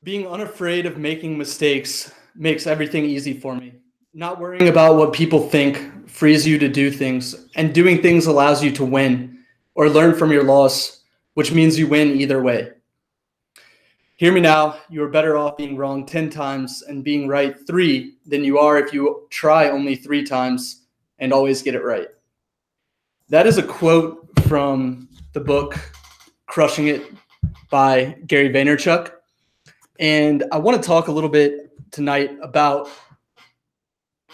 Being unafraid of making mistakes makes everything easy for me. Not worrying about what people think frees you to do things, and doing things allows you to win or learn from your loss, which means you win either way. Hear me now, you are better off being wrong 10 times and being right 3 than you are if you try only 3 times and always get it right. That is a quote from the book Crushing It by Gary Vaynerchuk. And I want to talk a little bit tonight about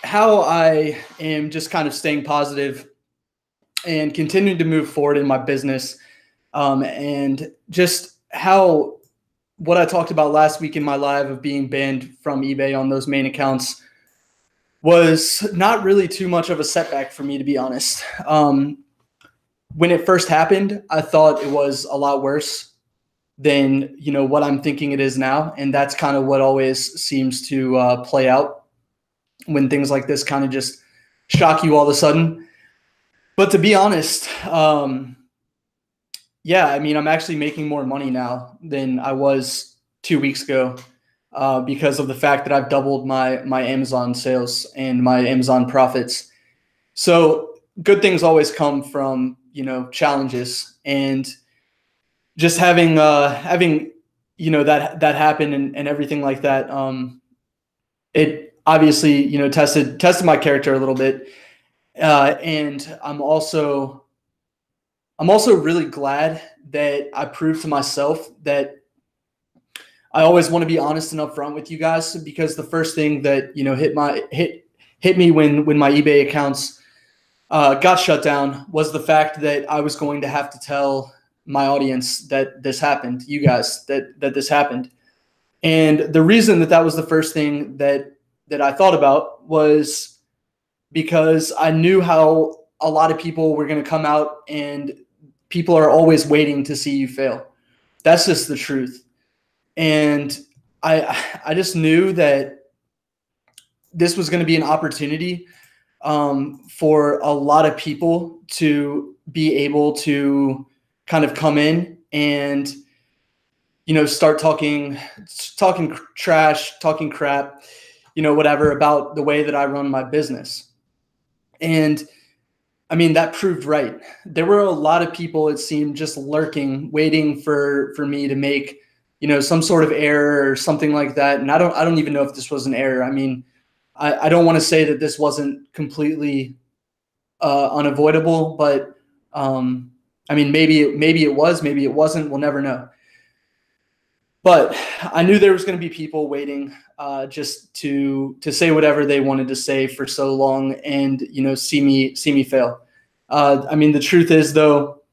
how I am just kind of staying positive and continuing to move forward in my business, and just how what I talked about last week in my live of being banned from eBay on those main accounts was not really too much of a setback for me, to be honest. When it first happened, I thought it was a lot worse than what I'm thinking it is now, and that's kind of what always seems to play out when things like this kind of just shock you all of a sudden. But to be honest, yeah, I mean, I'm actually making more money now than I was 2 weeks ago, because of the fact that I've doubled my Amazon sales and my Amazon profits. So good things always come from challenges, and just having that happen and everything like that. It obviously tested my character a little bit, and I'm also really glad that I proved to myself that I always want to be honest and upfront with you guys, because the first thing that hit me when my eBay accounts got shut down was the fact that I was going to have to tell my audience that this happened, you guys, that this happened. And the reason that was the first thing that I thought about was because I knew how a lot of people were going to come out, and people are always waiting to see you fail. That's just the truth. And I just knew that this was going to be an opportunity for a lot of people to be able to kind of come in and start talking trash, talking crap, whatever, about the way that I run my business. And I mean, that proved right. There were a lot of people, it seemed, just lurking, waiting for me to make some sort of error or something like that. And I don't even know if this was an error. I mean, I don't want to say that this wasn't completely unavoidable, but I mean, maybe it was, maybe it wasn't. We'll never know. But I knew there was going to be people waiting just to say whatever they wanted to say for so long, and see me fail. I mean, the truth is, though,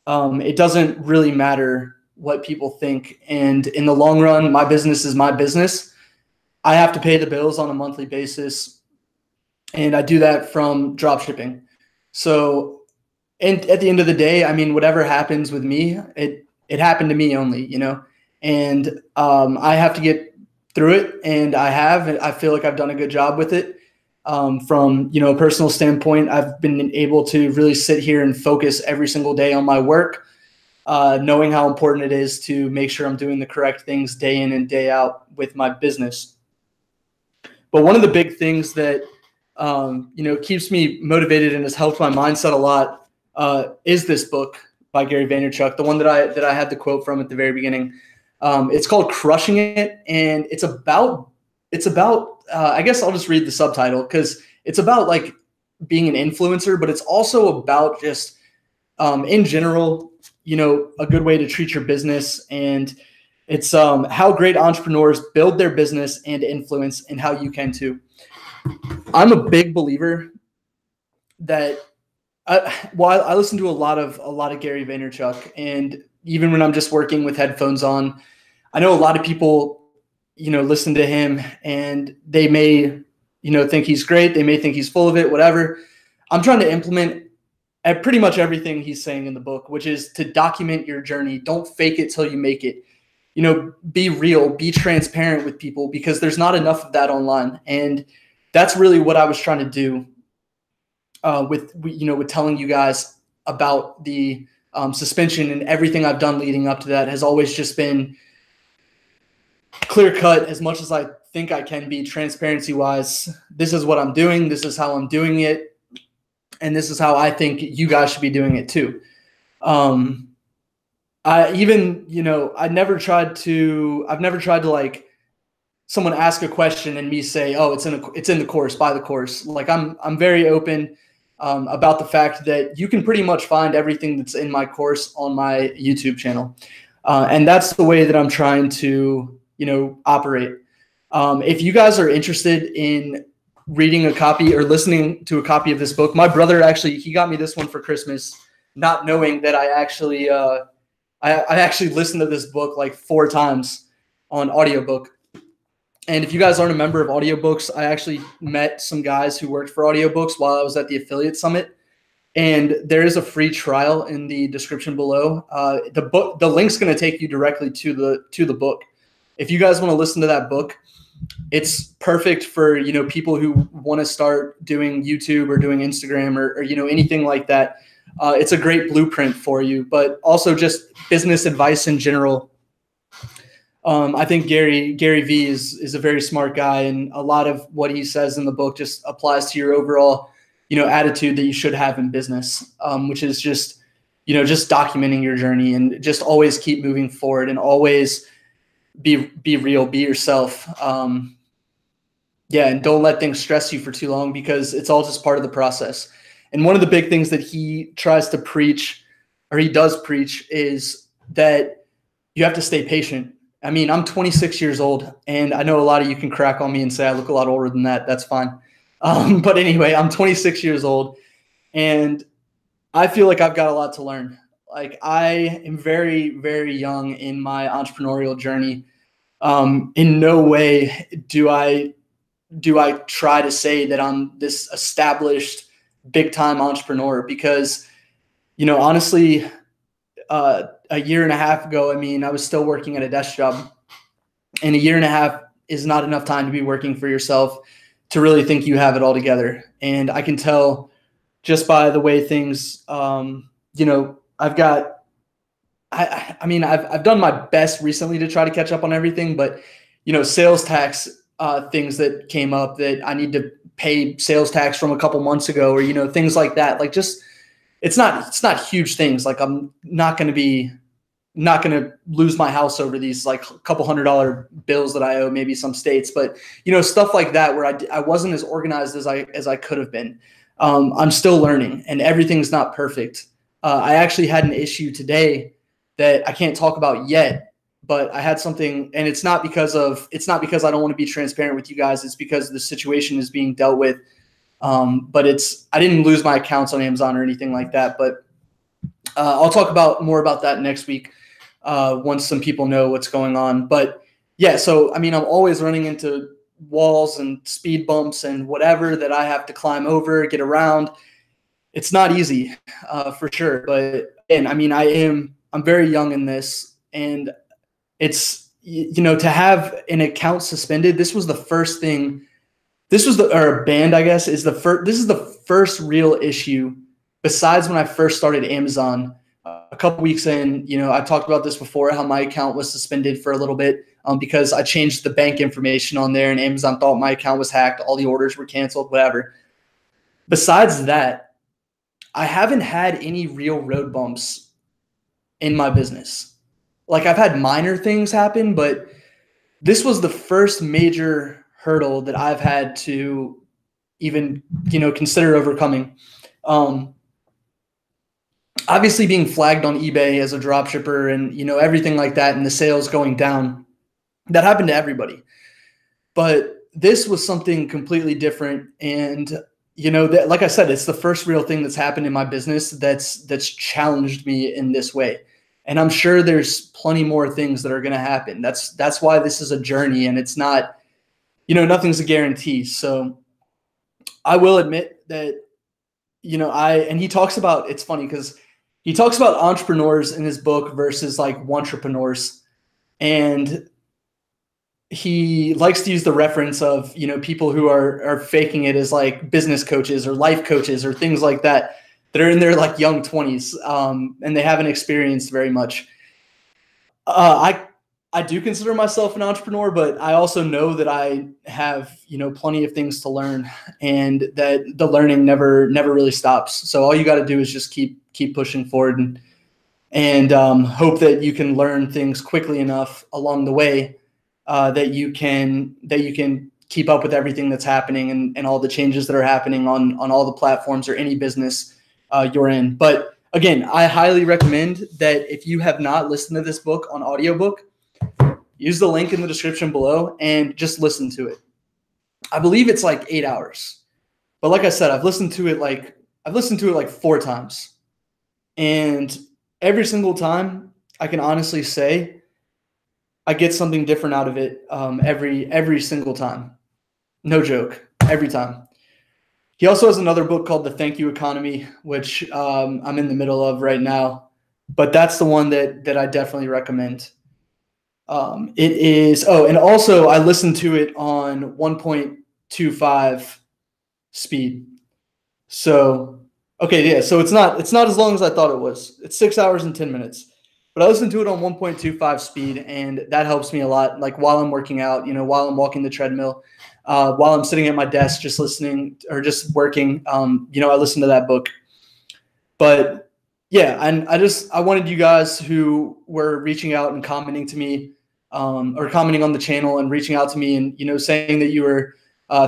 it doesn't really matter what people think. And in the long run, my business is my business. I have to pay the bills on a monthly basis, and I do that from dropshipping. So, and at the end of the day, I mean, whatever happens with me, it happened to me only, and I have to get through it, and I feel like I've done a good job with it. From a personal standpoint, I've been able to really sit here and focus every single day on my work, knowing how important it is to make sure I'm doing the correct things day in and day out with my business. But one of the big things that keeps me motivated and has helped my mindset a lot is this book by Gary Vaynerchuk, the one that I had the quote from at the very beginning. It's called Crushing It, and it's about I guess I'll just read the subtitle, because it's about like being an influencer, but it's also about just in general, a good way to treat your business. And it's how great entrepreneurs build their business and influence, and how you can too. I'm a big believer that I listen to a lot of Gary Vaynerchuk, and even when I'm just working with headphones on, I know a lot of people, listen to him, and they may, think he's great. They may think he's full of it, whatever. I'm trying to implement at pretty much everything he's saying in the book, which is to document your journey. Don't fake it till you make it. Be real, be transparent with people, because there's not enough of that online. And that's really what I was trying to do with telling you guys about the suspension, and everything I've done leading up to that has always just been clear cut as much as I think I can be, transparency wise. This is what I'm doing. This is how I'm doing it. And this is how I think you guys should be doing it too. I've never tried to like someone ask a question and me say, oh, it's in the course, buy the course. Like I'm very open about the fact that you can pretty much find everything that's in my course on my YouTube channel. And that's the way that I'm trying to, operate. If you guys are interested in reading a copy or listening to a copy of this book, my brother he got me this one for Christmas, not knowing that I actually listened to this book like 4 times on audiobook. And if you guys aren't a member of audiobooks, I actually met some guys who worked for audiobooks while I was at the affiliate summit. And there is a free trial in the description below. The link's going to take you directly to the book. If you guys want to listen to that book, it's perfect for, people who want to start doing YouTube or doing Instagram or anything like that. It's a great blueprint for you, but also just business advice in general. I think Gary V is a very smart guy, and a lot of what he says in the book just applies to your overall, attitude that you should have in business, which is just documenting your journey and just always keep moving forward and always be real, be yourself. And don't let things stress you for too long, because it's all just part of the process. And one of the big things that he tries to preach, or he does preach, is that you have to stay patient. I mean, I'm 26 years old, and I know a lot of you can crack on me and say I look a lot older than that. That's fine. But anyway, I'm 26 years old, and I feel like I've got a lot to learn. Like, I am very, very young in my entrepreneurial journey. In no way do I try to say that I'm this established big-time entrepreneur, because, honestly, a year and a half ago, I was still working at a desk job, and a year and a half is not enough time to be working for yourself to really think you have it all together. And I can tell just by the way things, I've done my best recently to try to catch up on everything, but, sales tax, things that came up that I need to pay sales tax from a couple months ago, or, things like that. Like, just, it's not huge things. Like, I'm not going to lose my house over these like couple $100 bills that I owe maybe some states, but stuff like that where I wasn't as organized as I could have been. I'm still learning, and everything's not perfect. I actually had an issue today that I can't talk about yet, but I had something, and it's not because I don't want to be transparent with you guys. It's because the situation is being dealt with. But I didn't lose my accounts on Amazon or anything like that, but I'll talk more about that next week once some people know what's going on. But yeah, so I'm always running into walls and speed bumps and whatever that I have to climb over, get around. It's not easy, for sure. But again, I'm very young in this, and it's, to have an account suspended. This was the first thing. Or banned, I guess, this is the first real issue besides when I first started Amazon. A couple weeks in, I've talked about this before, how my account was suspended for a little bit because I changed the bank information on there, and Amazon thought my account was hacked. All the orders were canceled, whatever. Besides that, I haven't had any real road bumps in my business. Like, I've had minor things happen, but this was the first major hurdle that I've had to even, consider overcoming. Obviously being flagged on eBay as a dropshipper and, everything like that, and the sales going down, that happened to everybody. But this was something completely different. And, like I said, it's the first real thing that's happened in my business that's challenged me in this way. And I'm sure there's plenty more things that are going to happen. That's why this is a journey, and it's not, nothing's a guarantee. So I will admit that, and he talks about, it's funny because he talks about entrepreneurs in his book versus like entrepreneurs. And he likes to use the reference of, people who are faking it as like business coaches or life coaches or things like that are in their like young 20s, and they haven't experienced very much. I do consider myself an entrepreneur, but I also know that I have, plenty of things to learn, and that the learning never really stops. So all you got to do is just keep pushing forward, and hope that you can learn things quickly enough along the way that you can keep up with everything that's happening, and all the changes that are happening on all the platforms or any business you're in. But again, I highly recommend that if you have not listened to this book on audiobook, use the link in the description below and just listen to it. I believe it's like 8 hours, but like I said, I've listened to it like 4 times, and every single time I can honestly say I get something different out of it. Every single time, no joke, every time. He also has another book called The Thank You Economy, which I'm in the middle of right now, but that's the one that I definitely recommend. It is. Oh, and also I listened to it on 1.25 speed. So, okay, yeah. So it's not as long as I thought it was. It's 6 hours and 10 minutes, but I listened to it on 1.25 speed, and that helps me a lot. Like while I'm working out, while I'm walking the treadmill, while I'm sitting at my desk, just listening or just working, I listen to that book. But yeah, and I wanted you guys who were reaching out and commenting to me, or commenting on the channel and reaching out to me, and saying that you were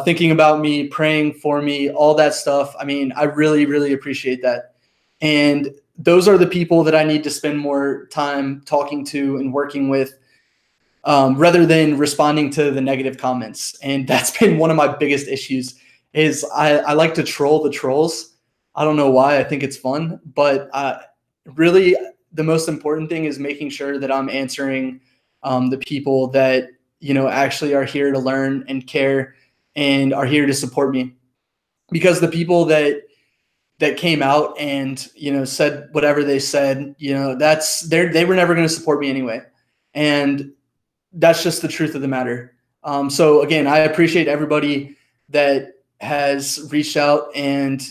thinking about me, praying for me, all that stuff. I mean, I really, really appreciate that. And those are the people that I need to spend more time talking to and working with, rather than responding to the negative comments. And that's been one of my biggest issues. Is I like to troll the trolls. I don't know why. I think it's fun, but really the most important thing is making sure that I'm answering the people that actually are here to learn and care and are here to support me. Because the people that came out and said whatever they said, they were never going to support me anyway, and that's just the truth of the matter. So again, I appreciate everybody that has reached out and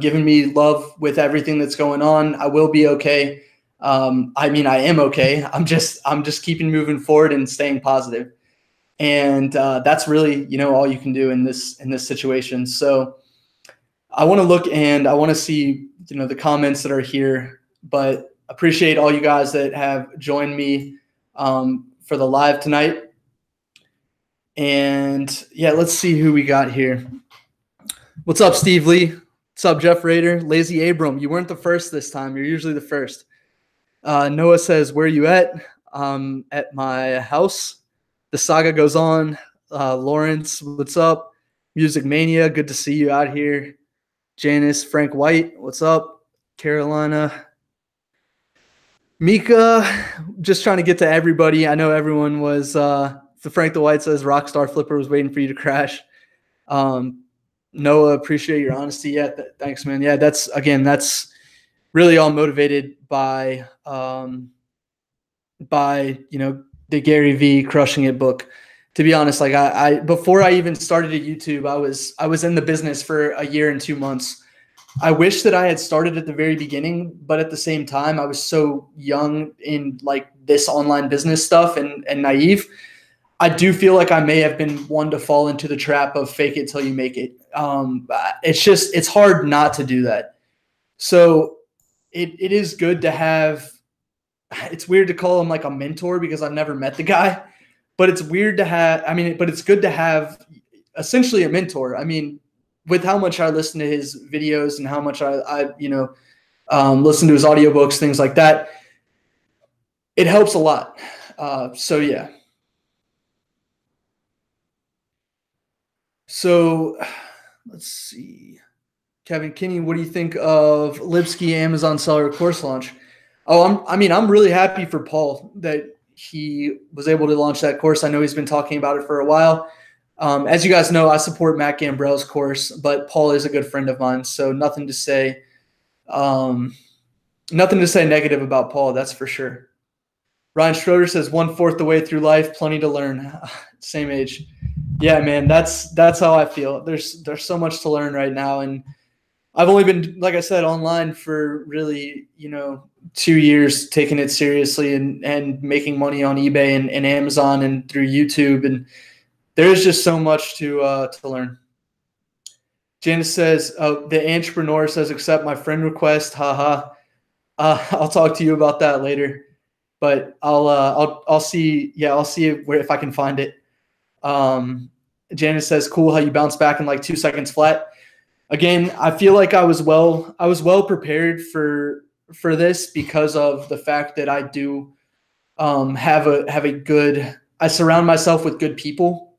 given me love with everything that's going on. I will be okay. I mean, I am okay. I'm just keeping moving forward and staying positive. And that's really, all you can do in this situation. So I want to look and I want to see, the comments that are here, but appreciate all you guys that have joined me for the live tonight. And yeah, let's see who we got here. What's up, Steve Lee? What's up, Jeff Rader? Lazy Abram, you weren't the first this time. You're usually the first. Noah says, where are you at? At my house. The saga goes on. Lawrence, what's up? Music Mania, good to see you out here. Janice, Frank White, what's up? Carolina. Mika, just trying to get to everybody. I know everyone was so Frank the White says Rockstar Flipper was waiting for you to crash. Noah, appreciate your honesty. Yeah, thanks, man. Yeah, that's really all motivated by the Gary V Crushing It book. To be honest, like I before I even started at YouTube, I was in the business for a year and 2 months. I wish that I had started at the very beginning, but at the same time, I was so young in like this online business stuff and naive. I do feel like I may have been one to fall into the trap of fake it till you make it. It's hard not to do that. So it is good to have, it's weird to call him like a mentor because I've never met the guy, but it's weird to have, but it's good to have essentially a mentor. I mean, with how much I listen to his videos and how much I listen to his audiobooks, things like that, it helps a lot. So yeah. So let's see. Kevin Kinney, what do you think of Lipsky Amazon seller course launch? Oh, I'm really happy for Paul that he was able to launch that course. I know he's been talking about it for a while. As you guys know, I support Matt Gambrell's course, but Paul is a good friend of mine, so nothing to say negative about Paul, that's for sure. Ryan Schroeder says 1/4 the way through life, plenty to learn. Same age. Yeah, man, that's how I feel. There's so much to learn right now, and I've only been, like I said, online for really, 2 years, taking it seriously and making money on eBay and Amazon and through YouTube. And there's just so much to learn. Janice says, the entrepreneur says, accept my friend request. Haha. I'll talk to you about that later, but I'll see. Yeah, I'll see if I can find it. Janice says, cool how you bounce back in like 2 seconds flat. Again, I feel like I was well prepared for this because of the fact that I do have a good, I surround myself with good people.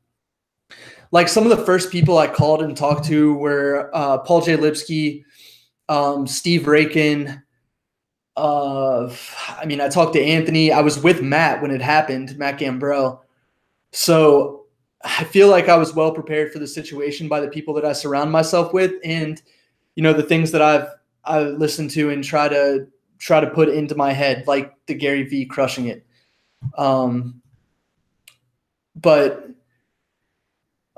Like some of the first people I called and talked to were Paul J. Lipsky, Steve Rakin. I talked to Anthony. I was with Matt when it happened, Matt Gambrell. So I feel like I was well prepared for the situation by the people that I surround myself with, and the things that I listened to and try to put into my head, like the Gary V crushing it. So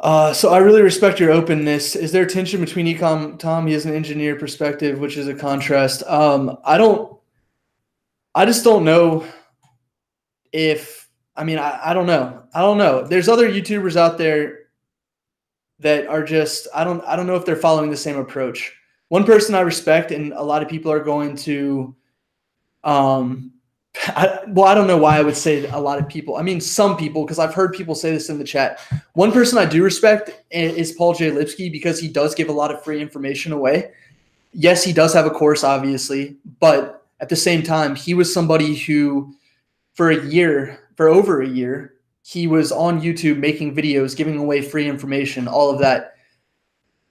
I really respect your openness. Is there tension between ecom? Tom, he has an engineer perspective, which is a contrast. I just don't know if, I don't know. I don't know. There's other YouTubers out there that are just, I don't know if they're following the same approach. One person I respect, and a lot of people are going to, I don't know why I would say a lot of people. Some people, because I've heard people say this in the chat. One person I do respect is Paul J. Lipsky, because he does give a lot of free information away. Yes, he does have a course, obviously, but at the same time, he was somebody who, for over a year, he was on YouTube making videos, giving away free information, all of that.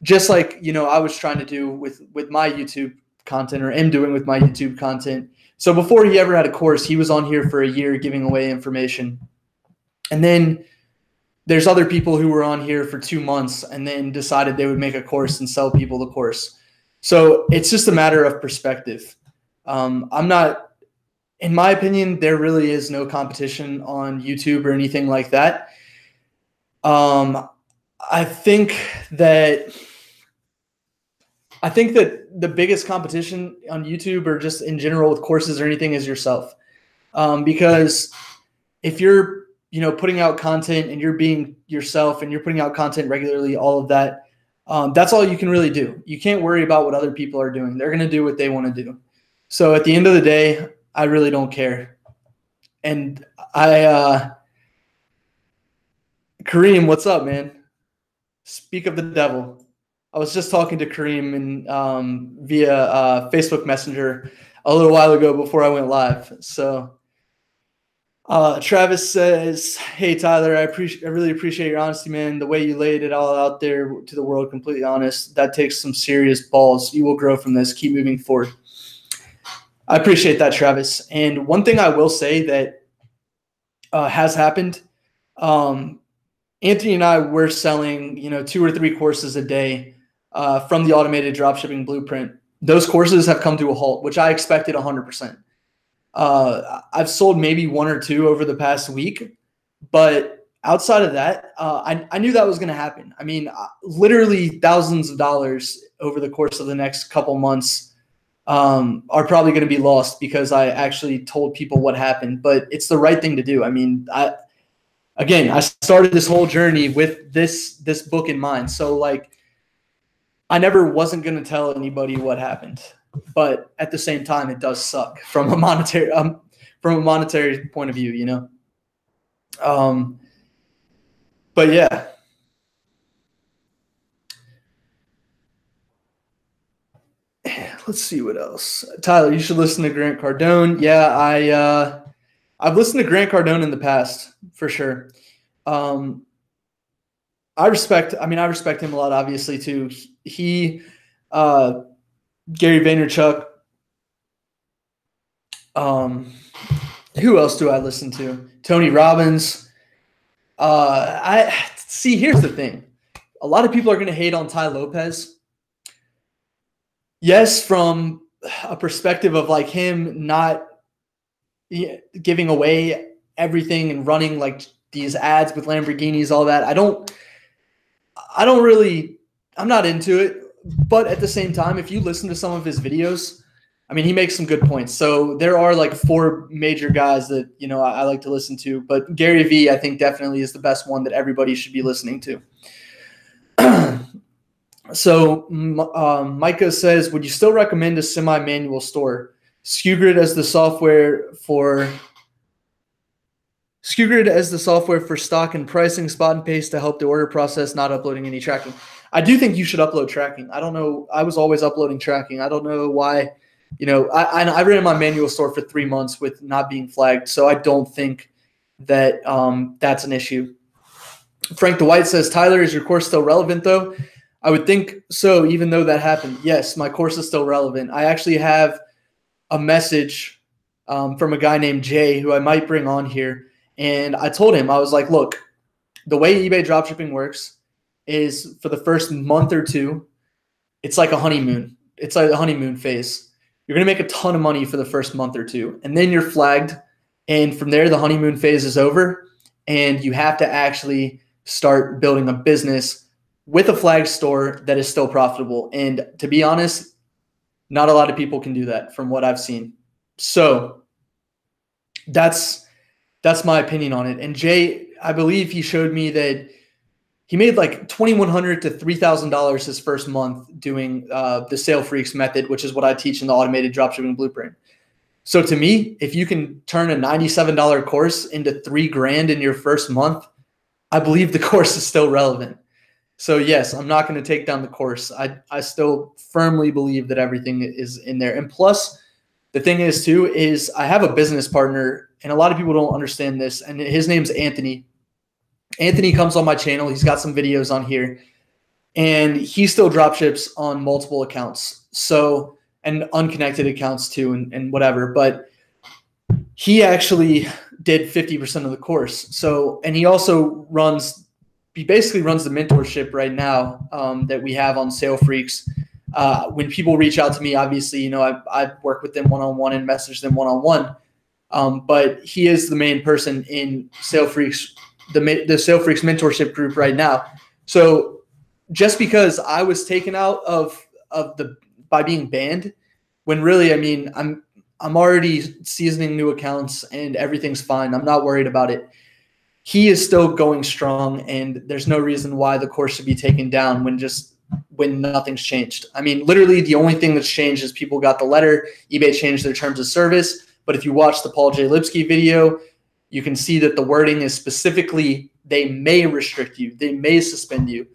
Just like, I was trying to do with my YouTube content, or am doing with my YouTube content. So before he ever had a course, he was on here for a year giving away information. And then there's other people who were on here for 2 months and then decided they would make a course and sell people the course. So it's just a matter of perspective. In my opinion, there really is no competition on YouTube or anything like that. I think that the biggest competition on YouTube, or just in general with courses or anything, is yourself. Because if you're, putting out content and you're being yourself and you're putting out content regularly, all of that, that's all you can really do. You can't worry about what other people are doing. They're going to do what they want to do. So at the end of the day, I really don't care. And Kareem, what's up, man? Speak of the devil. I was just talking to Kareem via Facebook Messenger a little while ago before I went live. So Travis says, hey, Tyler, I really appreciate your honesty, man. The way you laid it all out there to the world, completely honest. That takes some serious balls. You will grow from this. Keep moving forward. I appreciate that, Travis. And one thing I will say that has happened, Anthony and I were selling, 2 or 3 courses a day from the automated dropshipping blueprint. Those courses have come to a halt, which I expected 100%. I've sold maybe 1 or 2 over the past week, but outside of that, I knew that was going to happen. Literally thousands of dollars over the course of the next couple months are probably going to be lost because I actually told people what happened, but it's the right thing to do. I started this whole journey with this book in mind. So like, I never wasn't going to tell anybody what happened, but at the same time, it does suck from a monetary point of view, but yeah. Let's see what else. Tyler, you should listen to Grant Cardone. Yeah, I've listened to Grant Cardone in the past, for sure. I respect him a lot, obviously, too. He, Gary Vaynerchuk. Who else do I listen to? Tony Robbins. Here's the thing. A lot of people are going to hate on Ty Lopez. Yes, from a perspective of like him not giving away everything and running like these ads with Lamborghinis, all that. I'm not into it. but at the same time, if you listen to some of his videos, I mean, he makes some good points. So there are like 4 major guys that, you know, I like to listen to, but Gary Vee, I think definitely is the best one that everybody should be listening to. So Micah says, would you still recommend a semi-manual store? SKUGrid as the software for stock and pricing, spot and paste to help the order process, not uploading any tracking. I do think you should upload tracking. I don't know. I was always uploading tracking. I don't know why. You know, I ran my manual store for 3 months with not being flagged, so I don't think that that's an issue. Frank DeWhite says, Tyler, is your course still relevant though? I would think so, even though that happened. Yes, my course is still relevant. I actually have a message from a guy named Jay who I might bring on here. And I told him, I was like, look, the way eBay dropshipping works is for the first month or 2, it's like a honeymoon. It's like the honeymoon phase. You're going to make a ton of money for the first month or 2, and then you're flagged. And from there, the honeymoon phase is over, and you have to actually start building a business with a flag store that is still profitable. And to be honest, not a lot of people can do that from what I've seen. So that's my opinion on it. And Jay, I believe he showed me that he made like $2,100 to $3,000 his first month doing the Sale Freaks method, which is what I teach in the Automated Dropshipping Blueprint. So to me, if you can turn a $97 course into $3,000 in your first month, I believe the course is still relevant. So yes, I'm not going to take down the course. I still firmly believe that everything is in there. And plus, the thing is too, is I have a business partner, and a lot of people don't understand this, and his name's Anthony. Anthony comes on my channel. He's got some videos on here, and he still dropships on multiple accounts. So, and unconnected accounts too, and whatever. But he actually did 50% of the course. So, and he also basically runs the mentorship right now that we have on Sale Freaks. When people reach out to me, obviously, you know, I work with them one-on-one and message them one-on-one. But he is the main person in Sale Freaks, the Sale Freaks mentorship group right now. So just because I was taken out by being banned, when really, I mean, I'm already seasoning new accounts and everything's fine. I'm not worried about it. He is still going strong, and there's no reason why the course should be taken down when nothing's changed. I mean, literally the only thing that's changed is people got the letter. eBay changed their terms of service. But if you watch the Paul J. Lipsky video, you can see that the wording is specifically, they may restrict you. They may suspend you.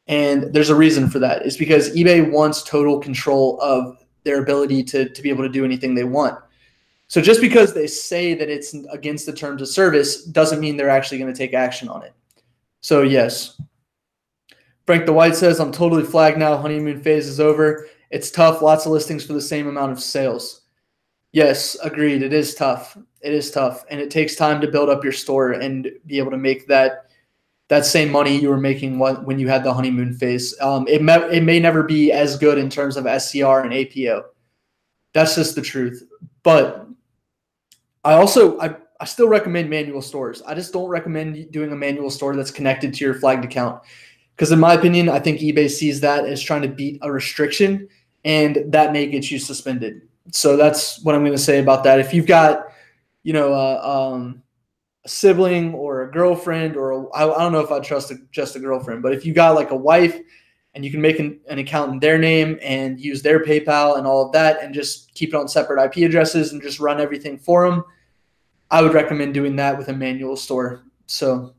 And there's a reason for that. It's because eBay wants total control of their ability to be able to do anything they want. So just because they say that it's against the terms of service doesn't mean they're actually going to take action on it. So yes. Frank DeWhite says, I'm totally flagged now. Honeymoon phase is over. It's tough. Lots of listings for the same amount of sales. Yes, agreed. It is tough. It is tough. And it takes time to build up your store and be able to make that same money you were making when you had the honeymoon phase. It may never be as good in terms of SCR and APO. That's just the truth. But I still recommend manual stores. I just don't recommend doing a manual store that's connected to your flagged account. Because in my opinion, I think eBay sees that as trying to beat a restriction, and that may get you suspended. So that's what I'm going to say about that. If you've got, you know, a sibling or a girlfriend, or I don't know if I trust just a girlfriend, but if you got like a wife and you can make an account in their name and use their PayPal and all of that and just keep it on separate IP addresses and just run everything for them, I would recommend doing that with a manual store. So,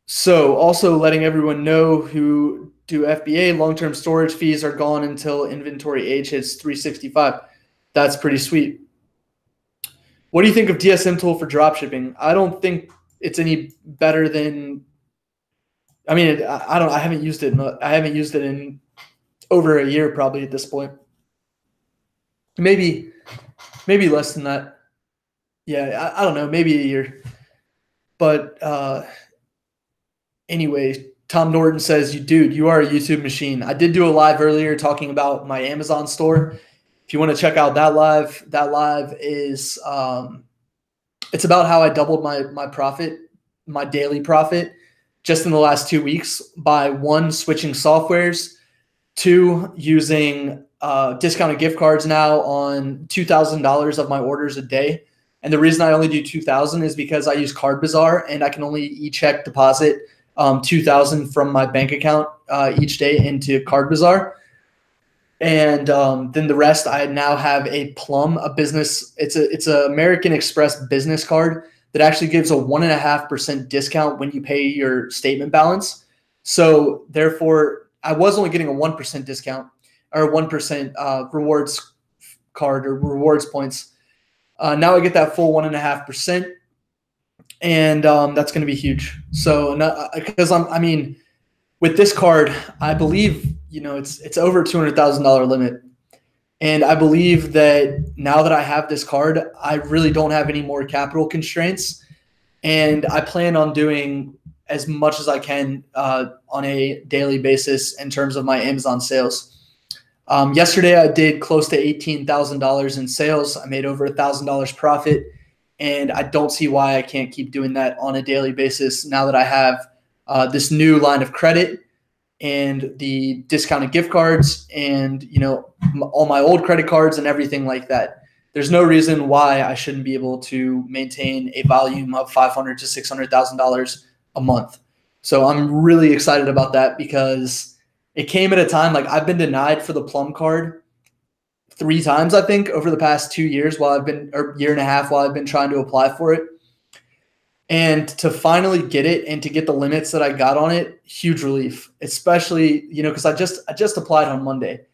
so also letting everyone know who do FBA, long-term storage fees are gone until inventory age hits 365. That's pretty sweet. What do you think of DSM tool for dropshipping? I don't think it's any better than, I mean, I haven't used it. I haven't used it in over a year probably at this point. Maybe less than that. Yeah, I don't know, maybe a year. But anyway, Tom Norton says, dude, you are a YouTube machine. I did do a live earlier talking about my Amazon store. If you want to check out that live is it's about how I doubled my profit, my daily profit just in the last 2 weeks by one, switching softwares, two, using discounted gift cards now on $2,000 of my orders a day. And the reason I only do 2,000 is because I use Card Bazaar and I can only e-check deposit 2,000 from my bank account each day into Card Bazaar. And then the rest, I now have a Plum, a business. It's a American Express business card that actually gives a 1.5% discount when you pay your statement balance. So therefore, I was only getting a 1% discount or 1% rewards card or rewards points. Now I get that full 1.5%, and that's going to be huge. So because with this card, I believe it's over $200,000 limit. And I believe that now that I have this card, I really don't have any more capital constraints. And I plan on doing as much as I can on a daily basis in terms of my Amazon sales. Yesterday, I did close to $18,000 in sales. I made over $1,000 profit. And I don't see why I can't keep doing that on a daily basis now that I have this new line of credit and the discounted gift cards and, all my old credit cards and everything like that. There's no reason why I shouldn't be able to maintain a volume of $500,000 to $600,000 a month. So I'm really excited about that because it came at a time, like I've been denied for the Plum card 3 times, I think, over the past 2 years or year and a half while I've been trying to apply for it. And to finally get it and to get the limits that I got on it, huge relief, especially, because I just applied on Monday.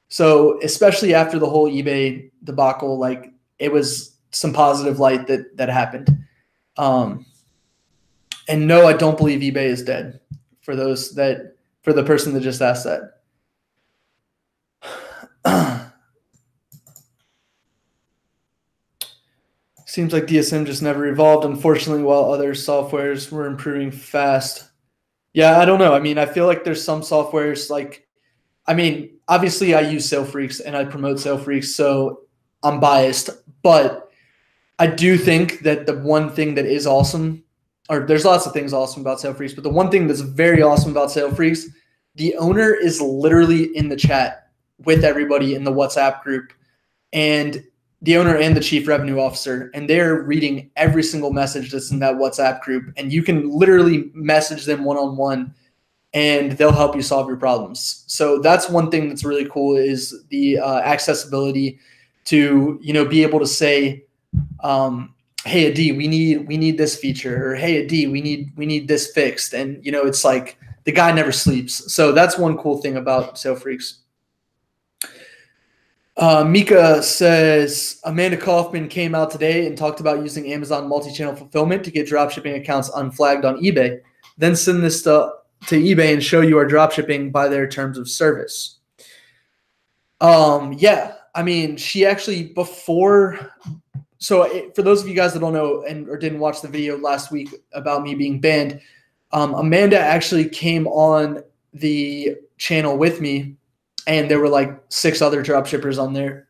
So especially after the whole eBay debacle, like it was some positive light that happened. And no, I don't believe eBay is dead for the person that just asked that. Seems like DSM just never evolved, unfortunately, while other softwares were improving fast. Yeah, I don't know. I feel like there's some softwares obviously I use SaleFreaks and I promote SaleFreaks, so I'm biased. But I do think that the one thing that is awesome, or there's lots of things awesome about SaleFreaks, but the one thing that's very awesome about SaleFreaks, the owner is literally in the chat with everybody in the WhatsApp group. And the owner and the chief revenue officer, and they're reading every single message that's in that WhatsApp group. And you can literally message them one-on-one and they'll help you solve your problems. So that's one thing that's really cool is the accessibility to, be able to say, hey, Adi, we need this feature, or hey, Adi, we need this fixed. And, it's like the guy never sleeps. So that's one cool thing about SaleFreaks. Mika says, Amanda Kaufman came out today and talked about using Amazon multi-channel fulfillment to get dropshipping accounts unflagged on eBay. Then send this to eBay and show you are dropshipping by their terms of service. Yeah, she actually for those of you guys that don't know or didn't watch the video last week about me being banned, Amanda actually came on the channel with me. And there were like 6 other dropshippers on there.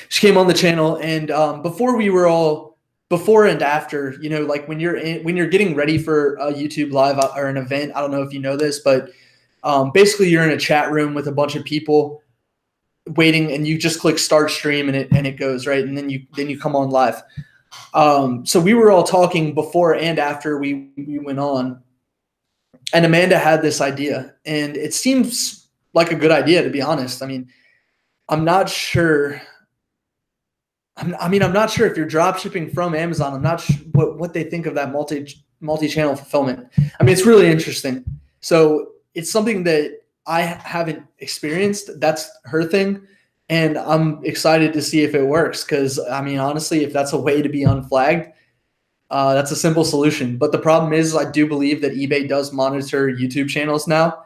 She came on the channel, and before and after, like when you're getting ready for a YouTube live or an event, I don't know if you know this, but basically you're in a chat room with a bunch of people waiting, and you just click start stream and it goes right, and then you come on live. So we were all talking before and after we went on, and Amanda had this idea, and it seems like a good idea, to be honest. I'm not sure. I'm not sure if you're drop shipping from Amazon. I'm not sure what they think of that multi-channel fulfillment. It's really interesting. So it's something that I haven't experienced. That's her thing. And I'm excited to see if it works. Cause honestly, if that's a way to be unflagged, that's a simple solution. But the problem is I do believe that eBay does monitor YouTube channels now.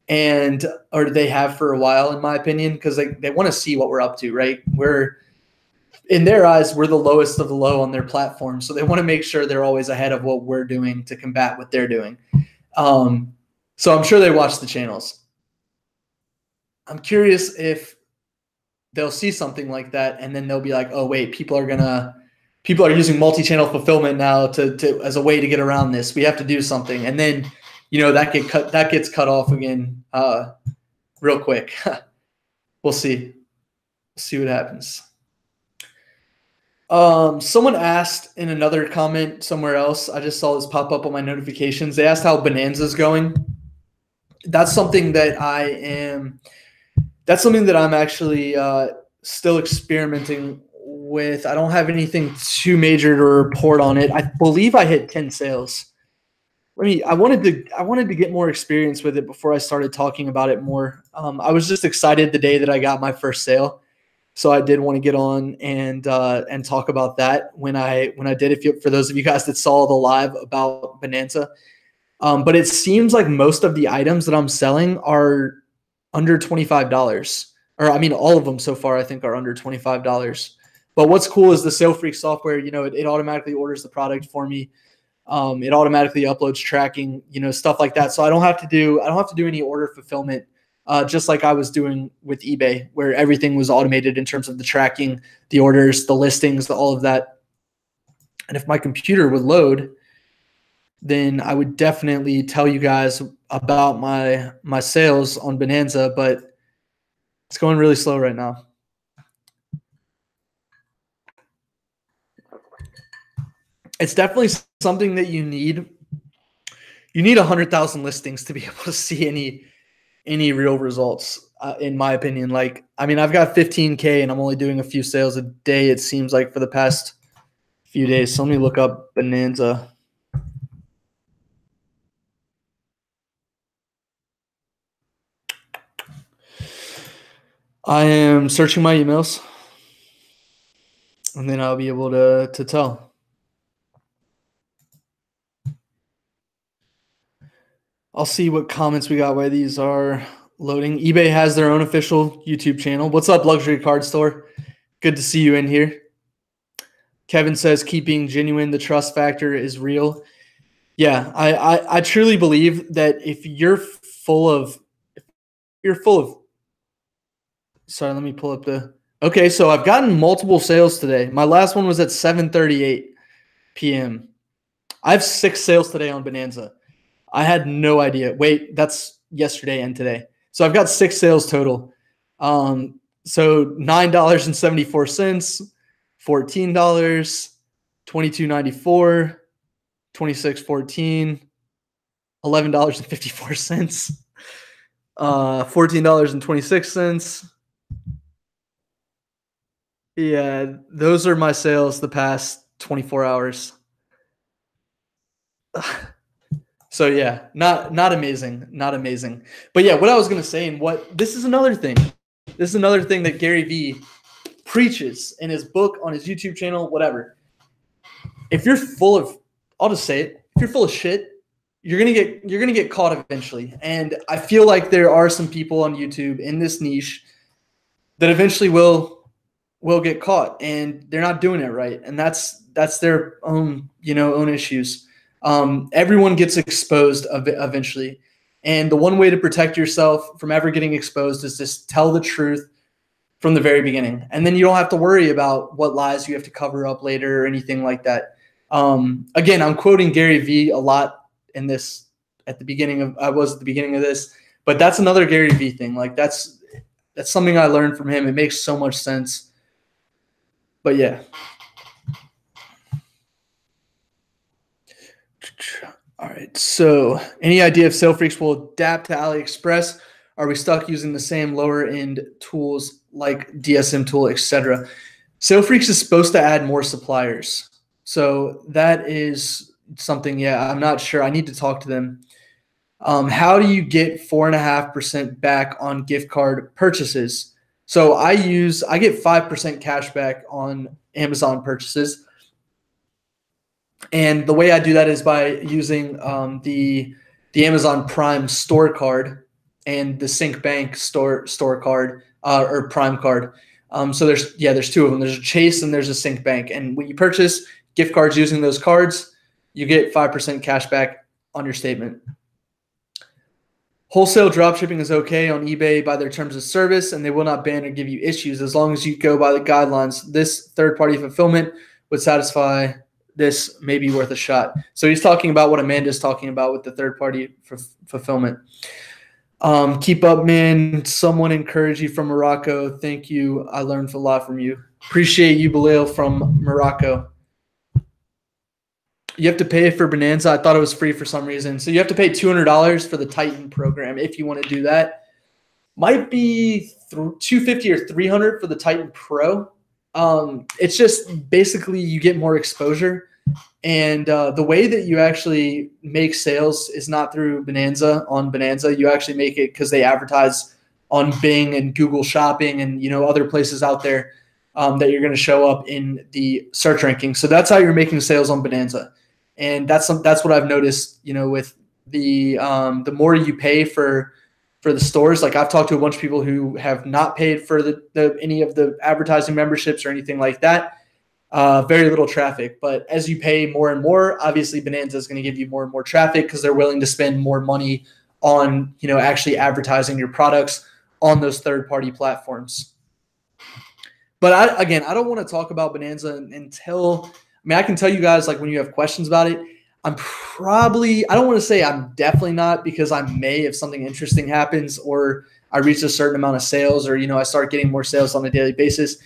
Or they have for a while, in my opinion, because they want to see what we're up to, right? In their eyes, we're the lowest of the low on their platform. So they want to make sure they're always ahead of what we're doing to combat what they're doing. So I'm sure they watch the channels. I'm curious if they'll see something like that and then they'll be like, oh, wait, people are going to people are using multi-channel fulfillment now as a way to get around this. We have to do something. And then, that gets cut off again real quick. We'll see. See what happens. Someone asked in another comment somewhere else, I just saw this pop up on my notifications. They asked how Bonanza is going. That's something that I'm actually still experimenting with. I don't have anything too major to report on it. I believe I hit 10 sales. I wanted to get more experience with it before I started talking about it more. I was just excited the day that I got my first sale. So I did want to get on and talk about that when I did. For those of you guys that saw the live about Bonanza, but it seems like most of the items that I'm selling are under $25, or all of them so far I think are under $25. But what's cool is the Sale Freak software. It automatically orders the product for me. It automatically uploads tracking, stuff like that. So I don't have to do any order fulfillment. Just like I was doing with eBay, where everything was automated in terms of the tracking, the orders, the listings, all of that. And if my computer would load, then I would definitely tell you guys about my sales on Bonanza, but it's going really slow right now. It's definitely something that you need. You need 100,000 listings to be able to see any real results, in my opinion. I've got 15K and I'm only doing a few sales a day, it seems like, for the past few days. So let me look up Bonanza. I am searching my emails, and then I'll be able to tell. I'll see what comments we got while these are loading. eBay has their own official YouTube channel. What's up, Luxury Card Store? Good to see you in here. Kevin says keeping genuine, the trust factor is real. Yeah, I truly believe that if you're full of sorry, let me pull up okay, so I've gotten multiple sales today. My last one was at 7:38 p.m. I have 6 sales today on Bonanza. I had no idea. Wait, that's yesterday and today. So I've got 6 sales total. So $9.74, $14, $22.94, $26.14, $11.54, $14.26. Yeah, those are my sales the past 24 hours. So yeah, not amazing, not amazing. But yeah, what I was gonna say, and this is another thing. This is another thing that Gary Vee preaches in his book, on his YouTube channel, whatever. If you're full of, I'll just say it, if you're full of shit, you're gonna get caught eventually. And I feel like there are some people on YouTube in this niche that eventually will get caught, and they're not doing it right. And that's their own issues. Everyone gets exposed eventually. And the one way to protect yourself from ever getting exposed is just tell the truth from the very beginning. And then you don't have to worry about what lies you have to cover up later or anything like that. Again, I'm quoting Gary Vee a lot in this at the beginning of this, but that's another Gary Vee thing. That's something I learned from him. It makes so much sense. But yeah. All right. So any idea if Sale Freaks will adapt to AliExpress? Are we stuck using the same lower end tools like DSM tool, etc.? Sale Freaks is supposed to add more suppliers. So that is something, yeah, I'm not sure. I need to talk to them. How do you get 4.5% back on gift card purchases? So I get 5% cash back on Amazon purchases. And the way I do that is by using the Amazon Prime store card and the Sync Bank store card or Prime card. So there's 2 of them. There's a Chase and there's a Sync Bank. And when you purchase gift cards using those cards, you get 5% cash back on your statement. Wholesale dropshipping is okay on eBay by their terms of service, and they will not ban or give you issues as long as you go by the guidelines. This third-party fulfillment would satisfy this may be worth a shot. So he's talking about what Amanda's talking about with the third-party fulfillment. Keep up, man. Someone encourage you from Morocco. Thank you. I learned a lot from you. Appreciate you, Balil from Morocco. You have to pay for Bonanza. I thought it was free for some reason. So you have to pay $200 for the Titan program if you want to do that. Might be $250 or $300 for the Titan Pro. It's just basically you get more exposure. And the way that you actually make sales is not through Bonanza. On Bonanza, you actually make it because they advertise on Bing and Google Shopping and other places out there that you're going to show up in the search ranking. So that's how you're making sales on Bonanza, and that's what I've noticed. With the more you pay for the stores, like I've talked to a bunch of people who have not paid for any of the advertising memberships or anything like that. Very little traffic, but as you pay more and more, obviously Bonanza is going to give you more and more traffic because they're willing to spend more money on, actually advertising your products on those third-party platforms. But I don't want to talk about Bonanza until, I can tell you guys, like, when you have questions about it, I don't want to say I'm definitely not, because I may if something interesting happens or I reach a certain amount of sales or, I start getting more sales on a daily basis.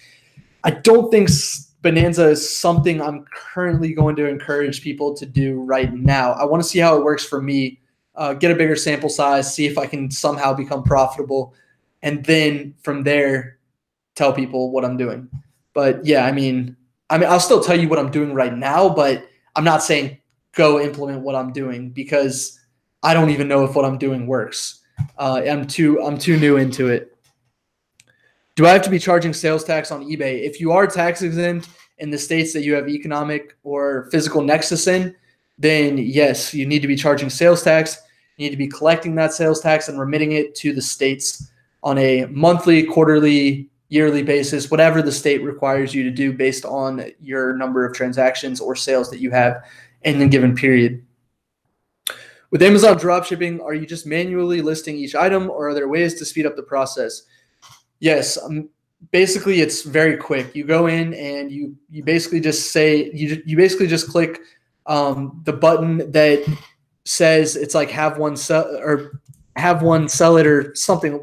I don't think Bonanza is something I'm currently going to encourage people to do right now. I want to see how it works for me, get a bigger sample size, see if I can somehow become profitable, and then from there tell people what I'm doing. But yeah, I'll still tell you what I'm doing right now, but I'm not saying go implement what I'm doing because I don't even know if what I'm doing works. I'm too new into it. Do I have to be charging sales tax on eBay? If you are tax exempt in the states that you have economic or physical nexus in, then yes, you need to be charging sales tax. You need to be collecting that sales tax and remitting it to the states on a monthly, quarterly, yearly basis, whatever the state requires you to do based on your number of transactions or sales that you have in a given period. With Amazon dropshipping, are you just manually listing each item, or are there ways to speed up the process? Yes, basically it's very quick. You go in and you basically just say you basically just click the button that says it's like have one sell it or something.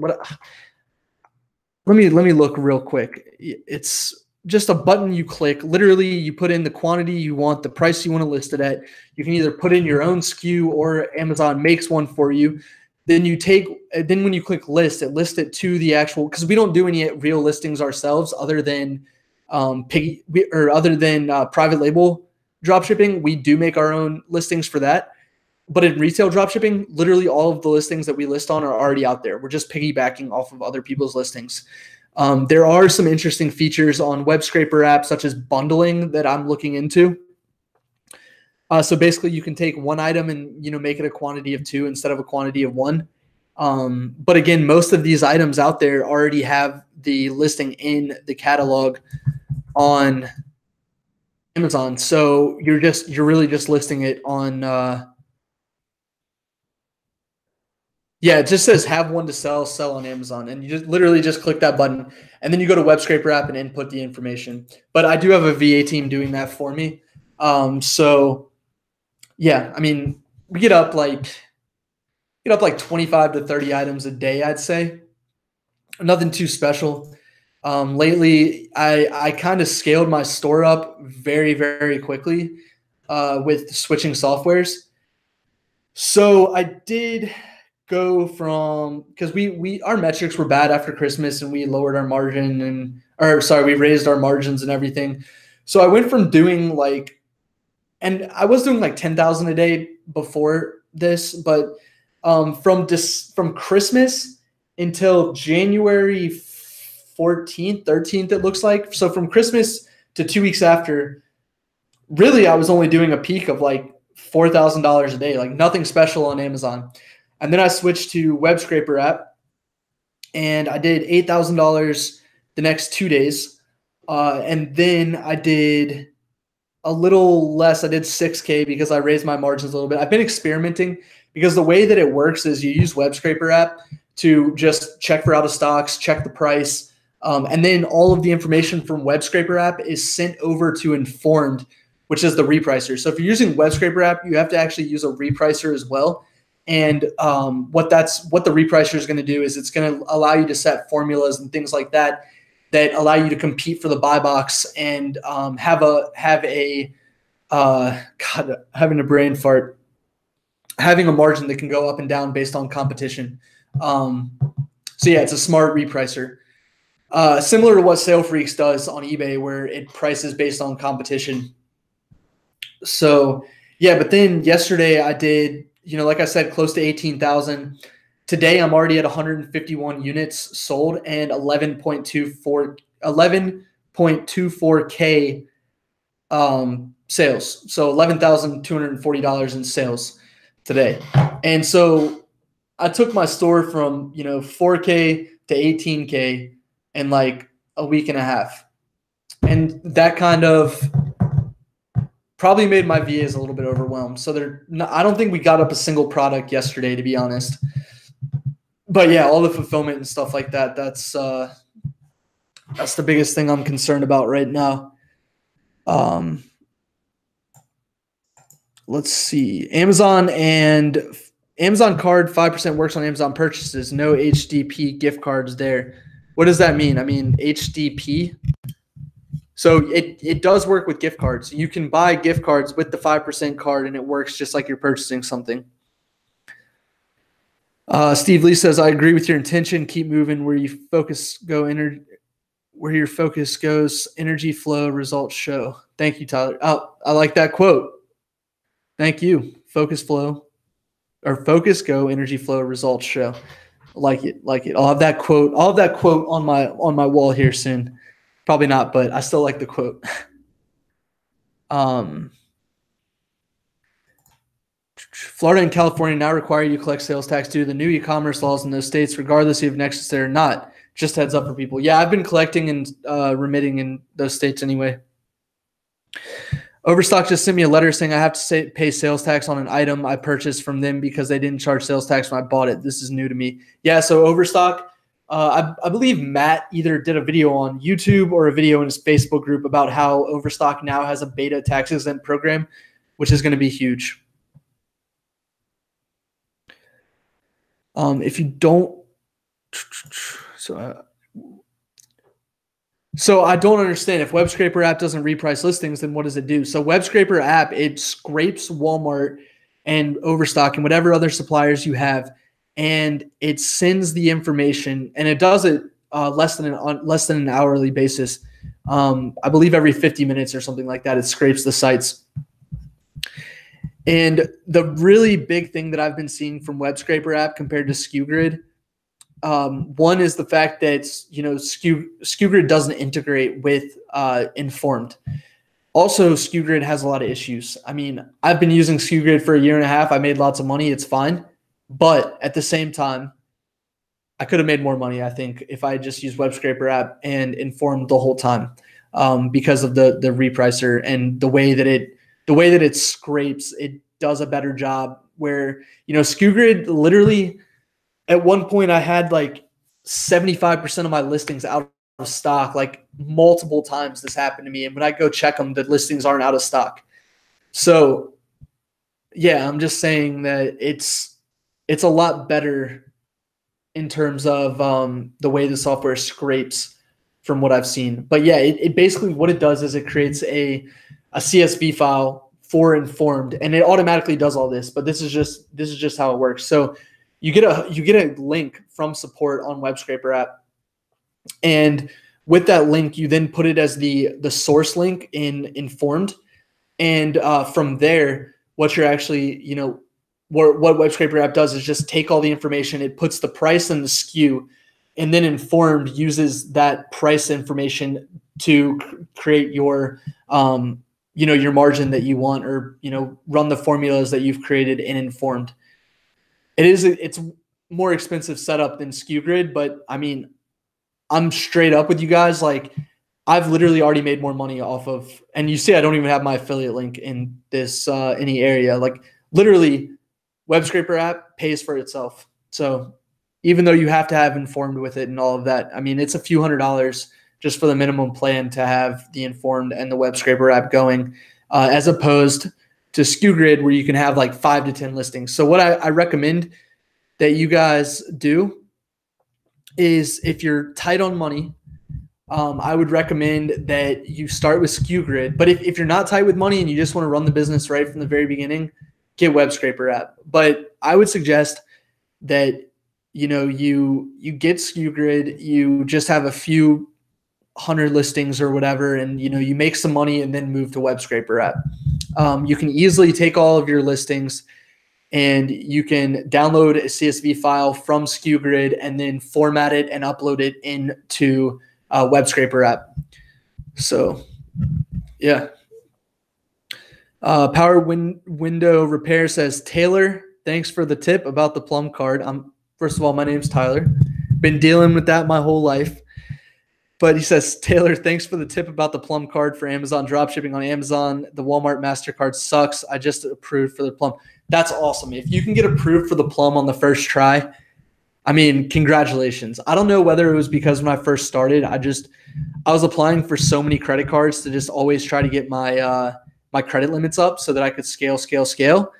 Let me look real quick. It's just a button you click. Literally, you put in the quantity you want, the price you want to list it at. You can either put in your own SKU or Amazon makes one for you. Then when you click list, it lists it to the actual, because we don't do any real listings ourselves other than private label dropshipping. We do make our own listings for that. But in retail dropshipping, literally all of the listings that we list on are already out there. We're just piggybacking off of other people's listings. There are some interesting features on web scraper apps, such as bundling, that I'm looking into. So basically you can take one item and, make it a quantity of 2 instead of a quantity of 1. But again, most of these items out there already have the listing in the catalog on Amazon. So you're really just listing it on, it just says have one to sell on Amazon. And you literally just click that button and then you go to web scraper app and input the information. But I do have a VA team doing that for me. So yeah, we get up like 25 to 30 items a day, I'd say. Nothing too special. Lately, I kind of scaled my store up very, very quickly with switching softwares. So I did go from, because our metrics were bad after Christmas and we lowered our margin we raised our margins and everything. So I went from doing and I was doing like 10,000 a day before this, but from Christmas until January 14th, 13th, it looks like. So from Christmas to 2 weeks after, really I was only doing a peak of like $4,000 a day, like nothing special on Amazon. And then I switched to web scraper app and I did $8,000 the next 2 days. And then I did a little less. I did 6K because I raised my margins a little bit. I've been experimenting because the way that it works is you use web scraper app to just check for out of stocks, check the price, And then all of the information from Web Scraper app is sent over to Informed, which is the repricer. So if you're using Web Scraper app, you have to actually use a repricer as well. And what the repricer is going to do is it's going to allow you to set formulas and things like that that allow you to compete for the buy box and have a God, having a brain fart, having a margin that can go up and down based on competition. So yeah, it's a smart repricer. Similar to what Sale Freaks does on eBay, where it prices based on competition. So yeah, but then yesterday I did, like I said, close to 18,000. Today I'm already at 151 units sold and 11.24K sales. So $11,240 in sales today. And so I took my store from, 4K to 18K in like a week and a half. And that kind of probably made my VAs a little bit overwhelmed. So I don't think we got up a single product yesterday, to be honest. But yeah, all the fulfillment and stuff like that, that's the biggest thing I'm concerned about right now. Let's see. Amazon card, 5% works on Amazon purchases. No HDP gift cards there. What does that mean? I mean, HDP. So it does work with gift cards. You can buy gift cards with the 5% card, and it works just like you're purchasing something. Steve Lee says, I agree with your intention. Keep moving where your focus goes, energy flow, results show. Thank you, Tyler. Oh, I like that quote. Thank you. Focus go, energy flow, results show. Like it. I'll have that quote on my wall here soon. Probably not, but I still like the quote. Florida and California now require you to collect sales tax due to the new e-commerce laws in those states, regardless if you have Nexus there or not. Just heads up for people. Yeah, I've been collecting and remitting in those states anyway. Overstock just sent me a letter saying I have to pay sales tax on an item I purchased from them because they didn't charge sales tax when I bought it. This is new to me. Yeah, so Overstock, I believe Matt either did a video on YouTube or a video in his Facebook group about how Overstock now has a beta tax exempt program, which is going to be huge. If you don't, so I don't understand. If Web Scraper app doesn't reprice listings, then what does it do? So Web Scraper app, it scrapes Walmart and Overstock and whatever other suppliers you have, and it sends the information, and it does it less than an hourly basis. I believe every 50 minutes or something like that, it scrapes the sites. And the really big thing that I've been seeing from Web Scraper app compared to SKUGrid, one is the fact that SKUGrid doesn't integrate with Informed. Also, SKUGrid has a lot of issues. I mean, I've been using SKUGrid for a year and a half. I made lots of money. It's fine. But at the same time, I could have made more money, I think, if I just used Web Scraper app and Informed the whole time because of the repricer and the way that it scrapes. It does a better job where, SKUGrid literally at one point I had like 75% of my listings out of stock, like multiple times this happened to me. And when I go check them, the listings aren't out of stock. So yeah, I'm just saying that it's a lot better in terms of the way the software scrapes from what I've seen. But yeah, it basically what it does is it creates a CSV file for Informed, and it automatically does all this. But this is just how it works. So you get a link from support on Web Scraper app, and with that link, you then put it as the source link in Informed, and from there, what you're actually what Web Scraper app does is just take all the information. It puts the price and the SKU, and then Informed uses that price information to create your your margin that you want, or run the formulas that you've created in Informed. It's more expensive setup than SKUGrid, but I mean, I'm straight up with you guys. Like, I've literally already made more money off of, and you see, I don't even have my affiliate link in this any area. Like, literally, Web Scraper app pays for itself. So even though you have to have Informed with it and all of that. I mean, it's a few $100s just for the minimum plan to have the Informed and the web scraper app going, as opposed to SKUGrid where you can have like 5 to 10 listings. So what I recommend that you guys do is, if you're tight on money, I would recommend that you start with SKUGrid. But if you're not tight with money and you just want to run the business right from the very beginning, get web scraper app. But I would suggest that, you get SKUGrid, you just have a few 100 listings or whatever, and you make some money and then move to web scraper app. You can easily take all of your listings and you can download a CSV file from SKUGrid and then format it and upload it into web scraper app. So yeah. Power Window Repair says, Taylor, thanks for the tip about the Plum card. First of all, my name's Tyler. Been dealing with that my whole life. But he says, Taylor, thanks for the tip about the Plum card for Amazon dropshipping on Amazon. The Walmart MasterCard sucks. I just approved for the Plum. That's awesome. If you can get approved for the Plum on the first try, I mean, congratulations. I don't know whether it was because when I first started, I was applying for so many credit cards to just always try to get my my credit limits up so that I could scale.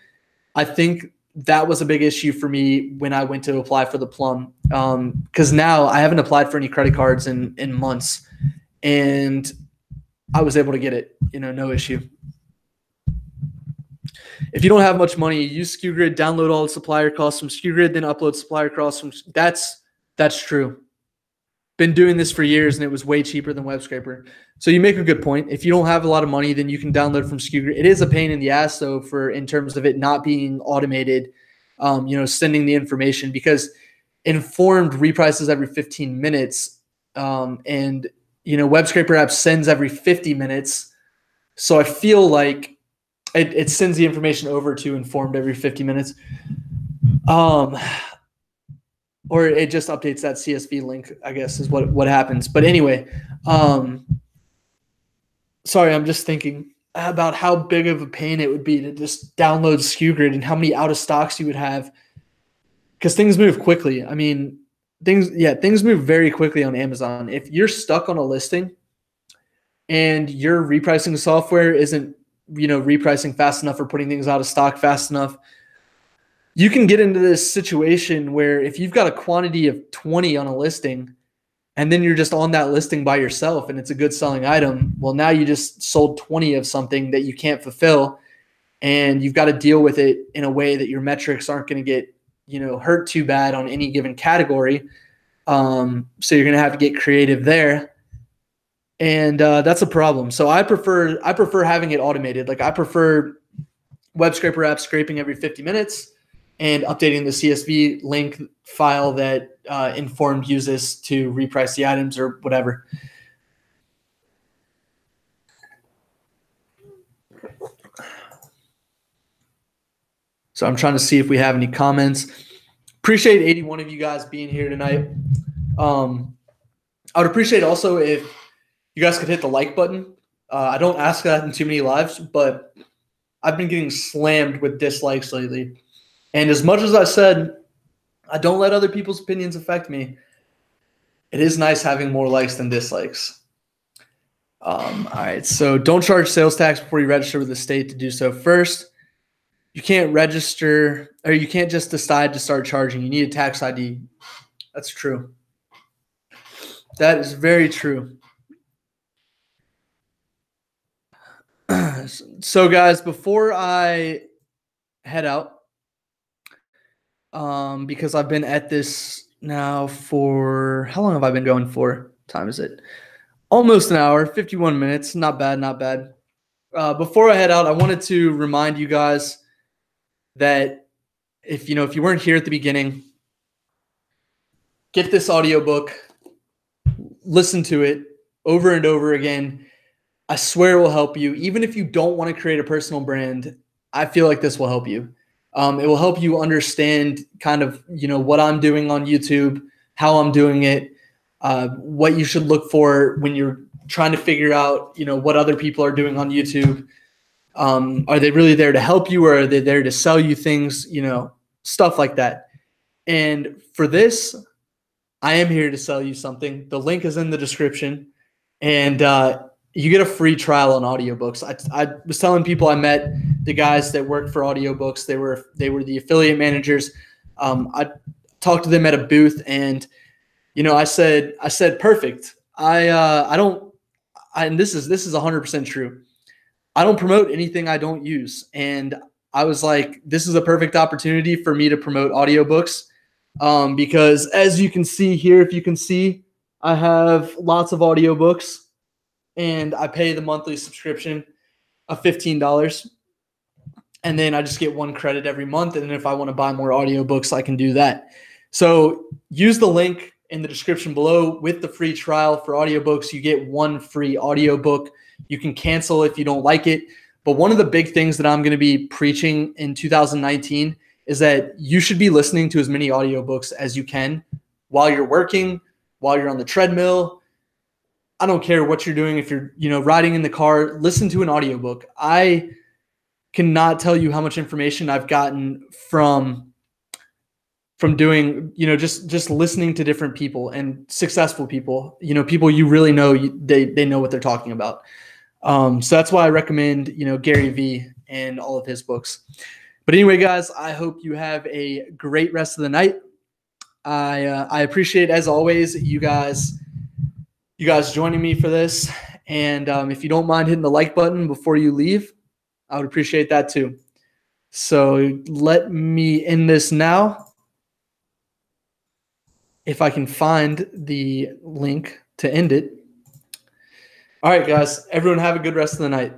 I think that was a big issue for me when I went to apply for the Plum, because now I haven't applied for any credit cards in months, and I was able to get it, no issue. If you don't have much money, use SKUGrid, download all the supplier costs from SKUGrid, then upload supplier costs from – that's true. Been doing this for years, and it was way cheaper than web scraper. So you make a good point. If you don't have a lot of money, then you can download from SKUGrid. It is a pain in the ass, though, in terms of it not being automated, sending the information, because Informed reprices every 15 minutes, and web scraper app sends every 50 minutes. So I feel like it sends the information over to Informed every 50 minutes. Or it just updates that CSV link, I guess, is what happens. But anyway, sorry, I'm just thinking about how big of a pain it would be to just download SKUGrid and how many out of stocks you would have, because things move quickly. I mean, things move very quickly on Amazon. If you're stuck on a listing and your repricing software isn't, repricing fast enough or putting things out of stock fast enough, you can get into this situation where if you've got a quantity of 20 on a listing and then you're just on that listing by yourself and it's a good selling item, well, now you just sold 20 of something that you can't fulfill, and you've got to deal with it in a way that your metrics aren't going to get, hurt too bad on any given category. So you're going to have to get creative there. And that's a problem. So I prefer having it automated. Like, I prefer web scraper app scraping every 50 minutes and updating the CSV link file that Informed uses to reprice the items or whatever. So I'm trying to see if we have any comments. Appreciate 81 of you guys being here tonight. I would appreciate also if you guys could hit the like button. I don't ask that in too many lives, but I've been getting slammed with dislikes lately. And as much as I said, I don't let other people's opinions affect me, it is nice having more likes than dislikes. All right, so don't charge sales tax before you register with the state to do so first. You can't register, or you can't just decide to start charging. You need a tax ID. That's true. That is very true. So guys, before I head out, because I've been at this now for, how long have I been going for? What time is it? Almost an hour, 51 minutes. Not bad, not bad. Before I head out, I wanted to remind you guys that if you weren't here at the beginning, get this audiobook, listen to it over and over again. I swear it will help you. Even if you don't want to create a personal brand, I feel like this will help you. It will help you understand kind of, what I'm doing on YouTube, how I'm doing it, what you should look for when you're trying to figure out, what other people are doing on YouTube. Are they really there to help you, or are they there to sell you things? Stuff like that. And for this, I am here to sell you something. The link is in the description, and you get a free trial on audiobooks. I was telling people I met the guys that worked for audiobooks. They were the affiliate managers. I talked to them at a booth, and I said perfect. And this is 100% true. I don't promote anything I don't use, and I was like, this is a perfect opportunity for me to promote audiobooks. Because as you can see here, if you can see, I have lots of audiobooks, and I pay the monthly subscription of $15. And then I just get 1 credit every month. And if I want to buy more audiobooks, I can do that. So use the link in the description below with the free trial for audiobooks. You get 1 free audiobook. You can cancel if you don't like it. But one of the big things that I'm going to be preaching in 2019 is that you should be listening to as many audiobooks as you can while you're working, while you're on the treadmill. I don't care what you're doing. If you're, riding in the car, listen to an audiobook. I cannot tell you how much information I've gotten from doing, just listening to different people and successful people, people you really know, they know what they're talking about. So that's why I recommend, Gary Vee and all of his books. But anyway, guys, I hope you have a great rest of the night. I appreciate, as always, you guys joining me for this. And if you don't mind hitting the like button before you leave, I would appreciate that too. So let me end this now. If I can find the link to end it. All right, guys, everyone have a good rest of the night.